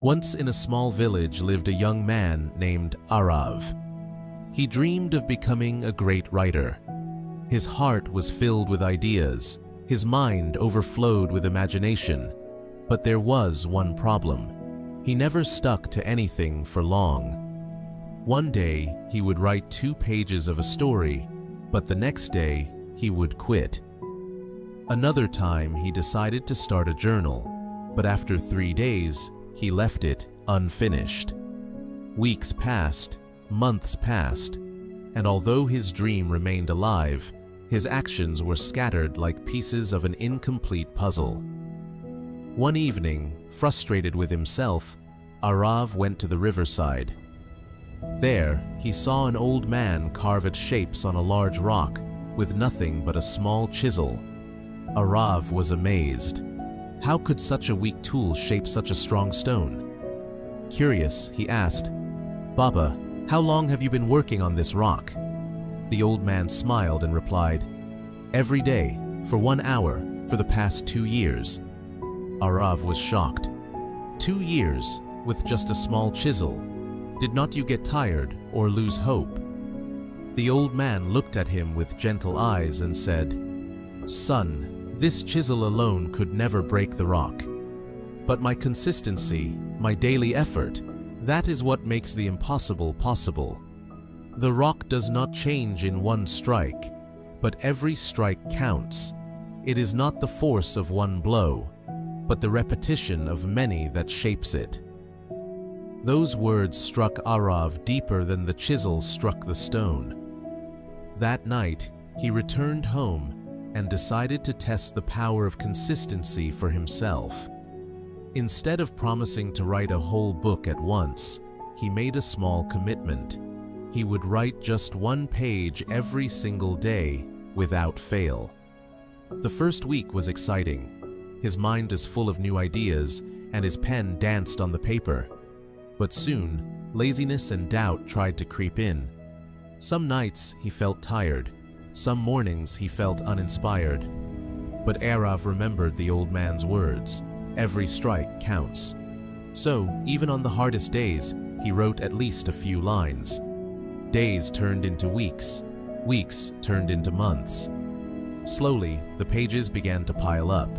Once in a small village lived a young man named Arav. He dreamed of becoming a great writer. His heart was filled with ideas, his mind overflowed with imagination. But there was one problem. He never stuck to anything for long. One day, he would write 2 pages of a story, but the next day, he would quit. Another time, he decided to start a journal, but after 3 days, he left it unfinished. Weeks passed, months passed, and although his dream remained alive, his actions were scattered like pieces of an incomplete puzzle. One evening, frustrated with himself, Arav went to the riverside. There, he saw an old man carve at shapes on a large rock with nothing but a small chisel. Arav was amazed. How could such a weak tool shape such a strong stone? Curious, he asked, "Baba, how long have you been working on this rock?" The old man smiled and replied, "Every day, for 1 hour, for the past 2 years. Arav was shocked. 2 years, with just a small chisel. Did not you get tired or lose hope? The old man looked at him with gentle eyes and said, "Son, this chisel alone could never break the rock. But my consistency, my daily effort, that is what makes the impossible possible. The rock does not change in one strike, but every strike counts. It is not the force of one blow, but the repetition of many that shapes it." Those words struck Arav deeper than the chisel struck the stone. That night, he returned home and decided to test the power of consistency for himself. Instead of promising to write a whole book at once, he made a small commitment. He would write just 1 page every single day, without fail. The first week was exciting. His mind is full of new ideas, and his pen danced on the paper. But soon, laziness and doubt tried to creep in. Some nights he felt tired. Some mornings he felt uninspired. But Arav remembered the old man's words, "Every strike counts." So, even on the hardest days, he wrote at least a few lines. Days turned into weeks. Weeks turned into months. Slowly, the pages began to pile up.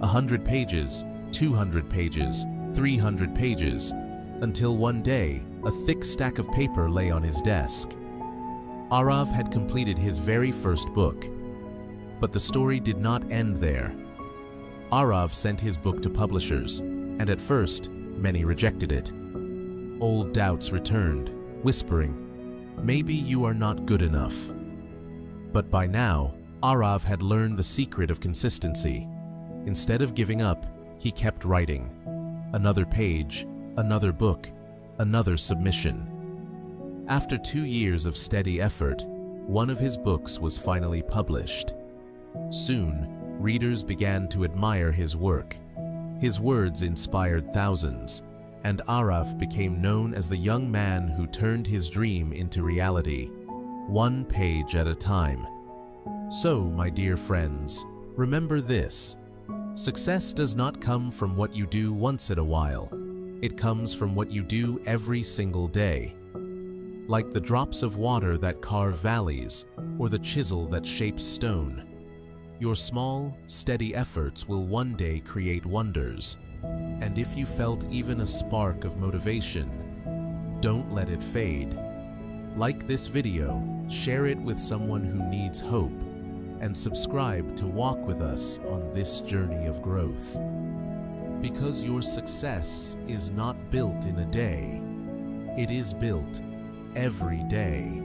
100 pages, 200 pages, 300 pages, until one day, a thick stack of paper lay on his desk. Arav had completed his very first book. But the story did not end there. Arav sent his book to publishers, and at first, many rejected it. Old doubts returned, whispering, "Maybe you are not good enough." But by now, Arav had learned the secret of consistency. Instead of giving up, he kept writing. Another page, another book, another submission. After 2 years of steady effort, one of his books was finally published. Soon, readers began to admire his work. His words inspired thousands, and Arav became known as the young man who turned his dream into reality, 1 page at a time. So, my dear friends, remember this. Success does not come from what you do once in a while. It comes from what you do every single day. Like the drops of water that carve valleys, or the chisel that shapes stone, your small, steady efforts will one day create wonders. And if you felt even a spark of motivation, don't let it fade. Like this video, share it with someone who needs hope, and subscribe to walk with us on this journey of growth. Because your success is not built in a day, it is built every day.